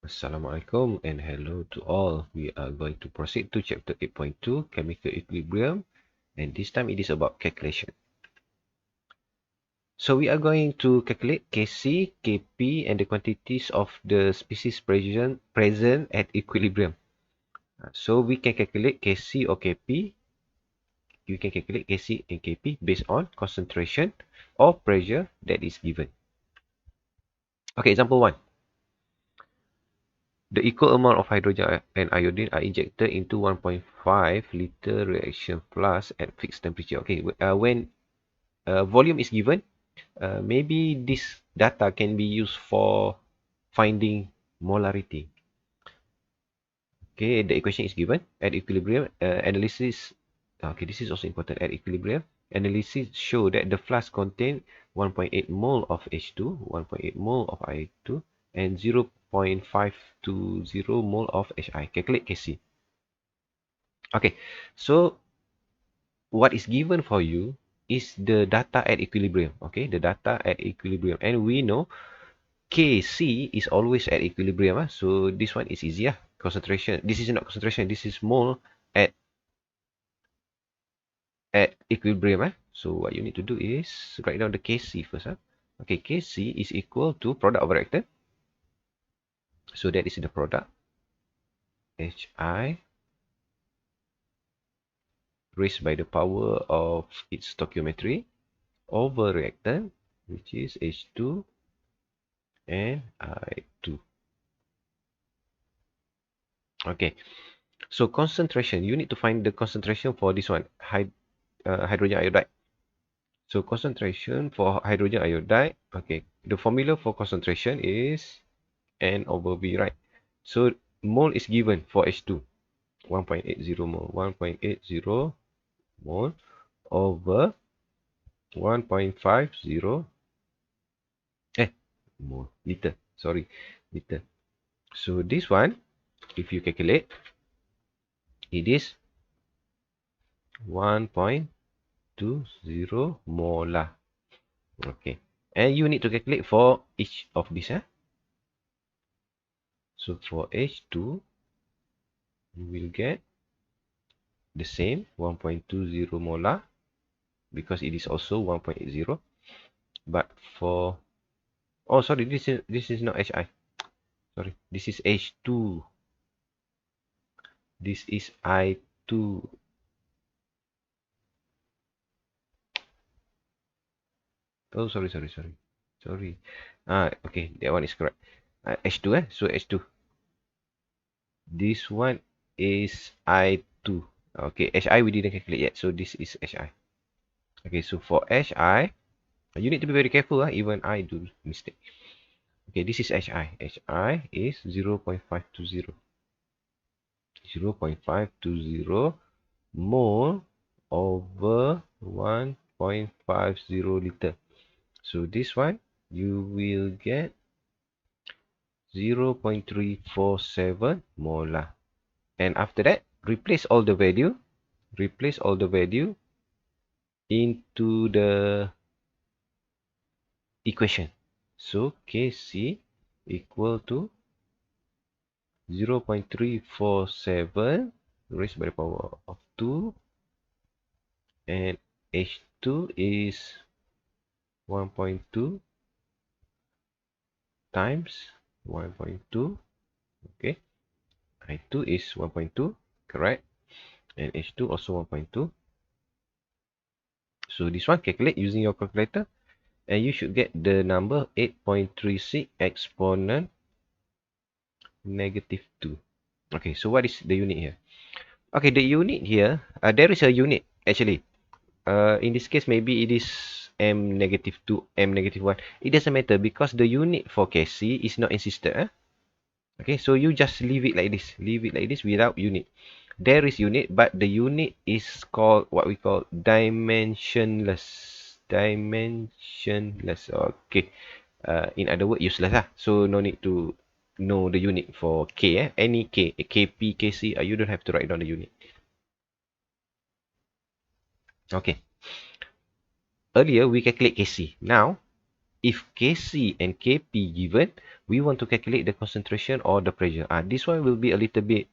Assalamualaikum and hello to all. We are going to proceed to chapter 8.2 chemical equilibrium, and this time it is about calculation. So we are going to calculate Kc, Kp and the quantities of the species present at equilibrium. So we can calculate Kc or Kp. You can calculate Kc and Kp based on concentration or pressure that is given. Okay, example 1. The equal amount of hydrogen and iodine are injected into 1.5 liter reaction flask at fixed temperature. Okay, when volume is given, maybe this data can be used for finding molarity. Okay, the equation is given at equilibrium. Analysis. Okay, this is also important. At equilibrium, analysis show that the flask contain 1.8 mole of H2, 1.8 mole of I2, and 0.520 mole of Hi. Calculate Kc. Okay, so what is given for you is the data at equilibrium. Okay, the data at equilibrium, and we know Kc is always at equilibrium. So this one is easy. Concentration. This is not concentration. This is mole at equilibrium. So what you need to do is write down the Kc first. Okay, Kc is equal to product of reactant. So that is the product. Hi raised by the power of its stoichiometry over reactant, which is H2 and I2. Okay, so concentration, you need to find the concentration for this one, hydrogen iodide. So concentration for hydrogen iodide, okay, the formula for concentration is N over V, right? So mole is given for H2, 1.80 mole, 1.80 mole over 1.50 mole, liter, sorry, liter. So this one, if you calculate, it is 1.20 molar. Okay, and you need to calculate for each of these. So for H2, you will get the same 1.20 molar because it is also 1.80. But for sorry, this is not Hi. Sorry, this is H2. This is I2. Oh, sorry. Okay, that one is correct. H2, so H2. This one is I2. Okay, Hi we didn't calculate yet, so this is Hi. Okay, so for Hi, you need to be very careful, even I do mistake. Okay, this is Hi. Hi is 0.520. 0.520 mole over 1.50 liter. So this one, you will get 0.347 molar. And after that, replace all the value into the equation. So Kc equal to 0.347 raised by the power of 2, and H2 is 1.2 times 1.2. Okay, I2 is 1.2, correct, and H2 also 1.2. So this one, calculate using your calculator, and you should get the number 8.36 exponent -2. Okay, so what is the unit here? Okay, the unit here, there is a unit actually. In this case, maybe it is M-2, M-1. It doesn't matter because the unit for Kc is not insisted. Okay, so you just leave it like this. Leave it like this without unit. There is unit, but the unit is called what we call dimensionless. Dimensionless. Okay. In other words, useless. So no need to know the unit for K. Any K, Kp, Kc, you don't have to write down the unit. Okay. Earlier, we calculate Kc. Now, if Kc and Kp given, we want to calculate the concentration or the pressure. This one will be a little bit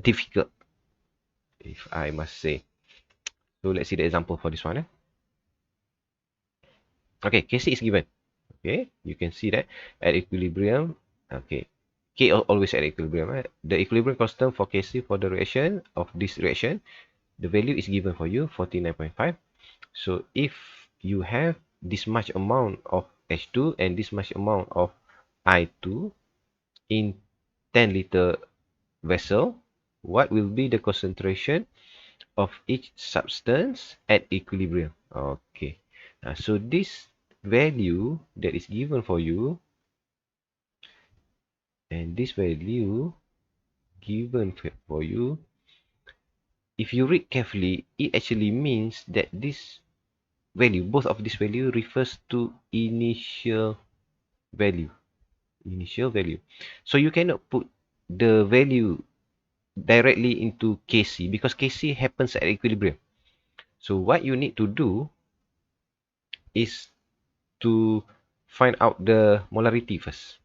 difficult, if I must say. So let's see the example for this one. Okay, Kc is given. Okay, you can see that at equilibrium. Okay, K always at equilibrium. Right? The equilibrium constant for Kc for the reaction of this reaction, the value is given for you 49.5. So if you have this much amount of H2 and this much amount of I2 in 10-liter vessel, what will be the concentration of each substance at equilibrium? Okay, so this value that is given for you and this value given for you, if you read carefully, it actually means that this value, both of this value refers to initial value. So you cannot put the value directly into Kc because Kc happens at equilibrium. So what you need to do is to find out the molarity first.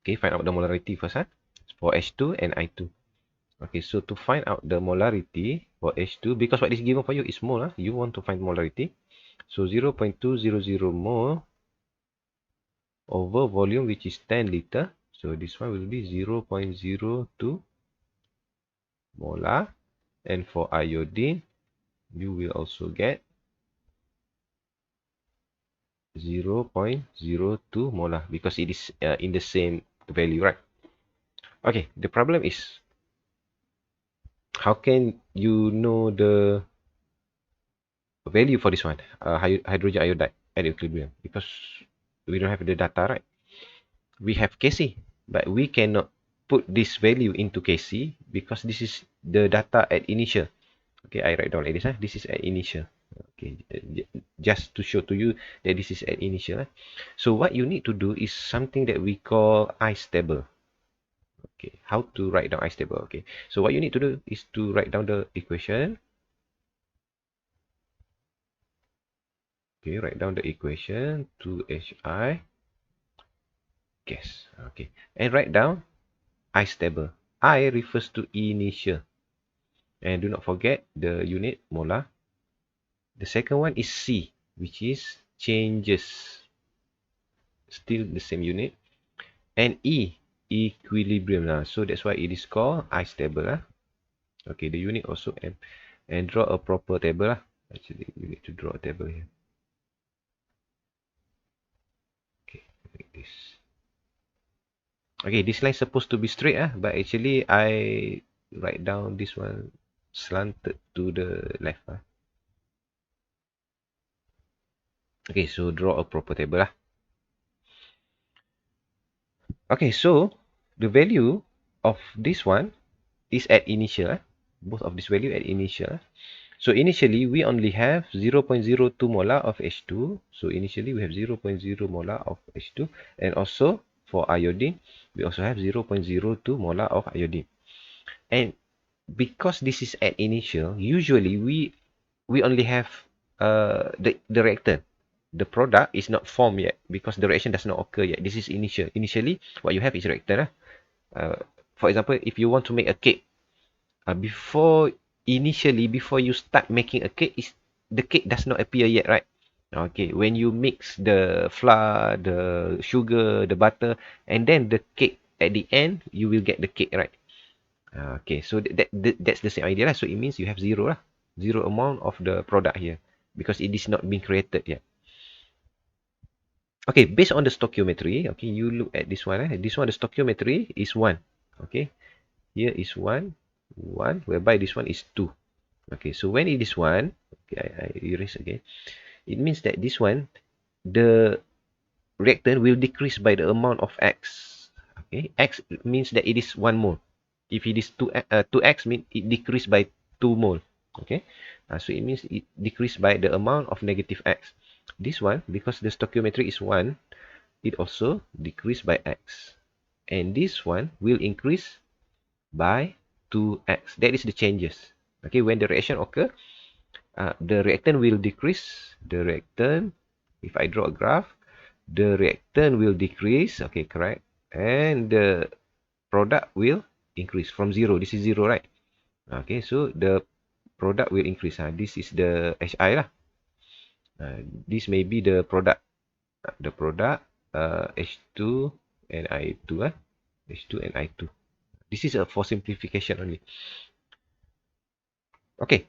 Okay, find out the molarity first for H2 and I2. Okay, so to find out the molarity for H2, because what is given for you is mole, you want to find molarity. So 0.200 mole over volume, which is 10 liter. So this one will be 0.02 molar. And for iodine, you will also get 0.02 molar because it is in the same value, right? Okay, the problem is, how can you know the value for this one, hydrogen iodide at equilibrium? Because we don't have the data, right? We have Kc, but we cannot put this value into Kc because this is the data at initial. Okay, I write down like this. This is at initial. Okay, just to show to you that this is at initial. So what you need to do is something that we call ice table. Okay, how to write down ice table? Okay, so what you need to do is to write down the equation. Okay, write down the equation 2Hi gas. Okay, and write down ice table. I refers to initial. And do not forget the unit molar. The second one is C, which is changes. Still the same unit. And E, equilibrium. So that's why it is called ice table. Okay, the unit also M. And draw a proper table. Actually, you need to draw a table here. Okay, like this. Okay, this line is supposed to be straight, but actually I write down this one slanted to the left. Okay, so draw a proper table. Okay, so the value of this one is at initial. Both of this value at initial. So initially we only have 0.02 molar of H2. So initially we have 0.0 molar of H2. And also for iodine, we also have 0.02 molar of iodine. And because this is at initial, usually we only have the reactant. The product is not formed yet because the reaction does not occur yet. This is initial. Initially, what you have is reactant. For example, if you want to make a cake, before you start making a cake, the cake does not appear yet, right? Okay, when you mix the flour, the sugar, the butter, and then the cake at the end, you will get the cake, right? Okay, so that's the same idea lah. So it means you have zero lah, zero amount of the product here because it is not being created yet. Okay, based on the stoichiometry, okay, you look at this one. This one, the stoichiometry is 1. Okay, here is 1, whereby this one is 2. Okay, so when it is 1, okay, I erase again. It means that this one, the reactant will decrease by the amount of X. Okay, X means that it is 1 mole. If it is 2X, means it decreased by 2 mole. Okay, so it means it decreased by the amount of negative X. This one, because the stoichiometry is 1, it also decreased by X. And this one will increase by 2X. That is the changes. Okay, when the reaction occur, the reactant will decrease. The reactant If I draw a graph, the reactant will decrease, okay, correct, and the product will increase from 0. This is 0, right? Okay, so the product will increase. This is the HI lah. This may be the product. H2 and I2. H2 and I2. This is for simplification only. Okay.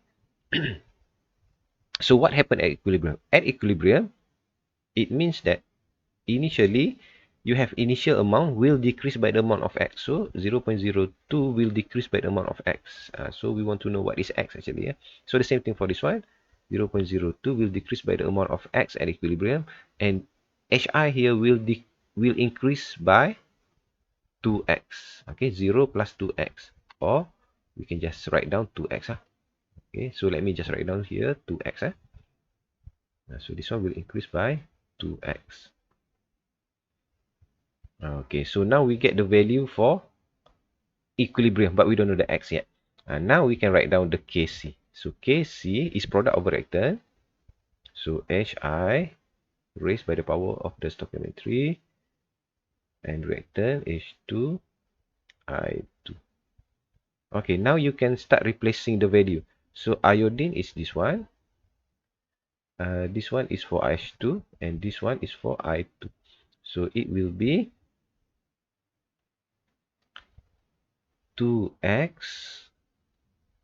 So what happened at equilibrium? At equilibrium, it means that initially, you have initial amount will decrease by the amount of x. So 0.02 will decrease by the amount of x. So we want to know what is x actually. So the same thing for this one. 0.02 will decrease by the amount of x at equilibrium. And Hi here will increase by 2x. Okay, 0 plus 2x. Or we can just write down 2x. Okay, so let me just write down here 2x. So this one will increase by 2x. Okay, so now we get the value for equilibrium, but we don't know the x yet. Now we can write down the Kc. So Kc is product of reactant. So Hi raised by the power of the stoichiometry and reactant H2 I2. Okay, now you can start replacing the value. So iodine is this one. This one is for H2 and this one is for I2. So it will be 2x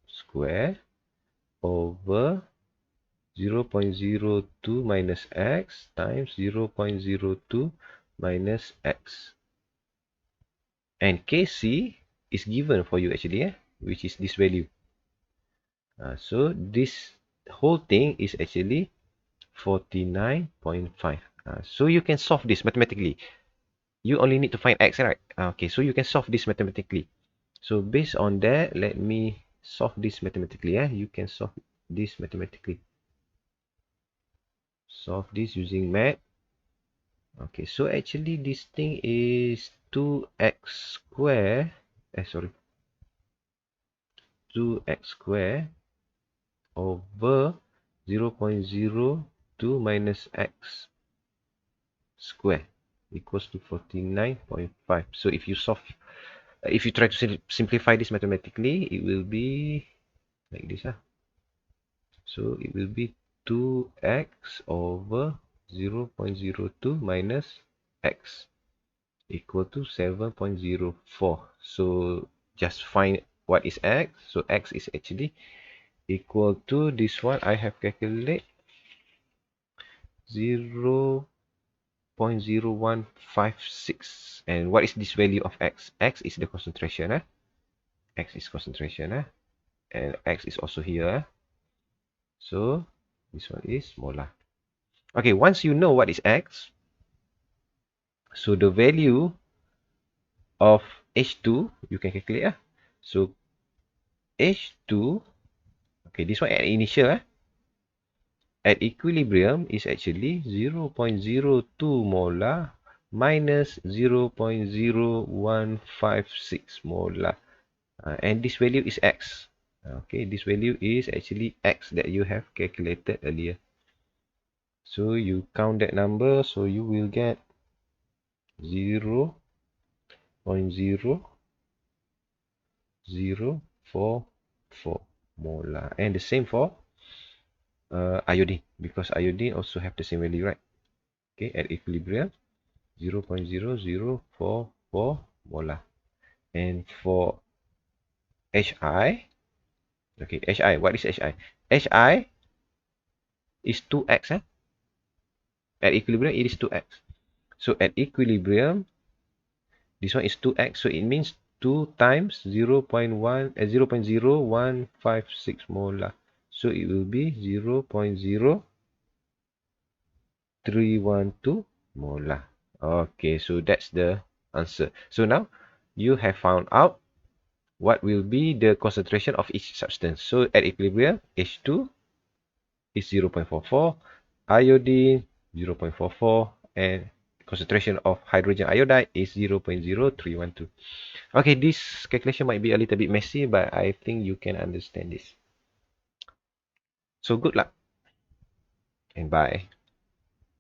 square over 0.02 minus x times 0.02 minus x. And Kc is given for you actually, which is this value. So this whole thing is actually 49.5. So you can solve this mathematically. You only need to find x, right? Okay, so you can solve this mathematically. So based on that, let me solve this mathematically. You can solve this mathematically. Solve this using math. Okay, so actually this thing is 2x square. 2x square over 0.02 minus x square equals to 49.5. So if you try to simplify this mathematically, it will be like this. So it will be 2x over 0.02 minus x equal to 7.04. So just find what is x. So x is actually equal to this one. I have calculated 0.0156. And what is this value of x? X is the concentration. X is concentration. And x is also here. So this one is molar. Okay, once you know what is x, so the value of H2, you can calculate. So H2, okay, this one at initial. At equilibrium is actually 0.02 molar minus 0.0156 molar. And this value is x. Okay, this value is actually x that you have calculated earlier. So you count that number, so you will get 0.0044 molar. And the same for iodine, because iodine also have the same value, right? Okay, at equilibrium 0.0044 molar. And for Hi, okay, Hi, what is Hi? Hi is 2x. At equilibrium, it is 2x. So at equilibrium, this one is 2x. So it means 2 times 0.0156 molar. So it will be 0.0312 molar. Okay, so that's the answer. So now you have found out what will be the concentration of each substance. So at equilibrium, H2 is 0.44, iodine 0.44, and concentration of hydrogen iodide is 0.0312. Okay, this calculation might be a little bit messy, but I think you can understand this. So good luck and bye.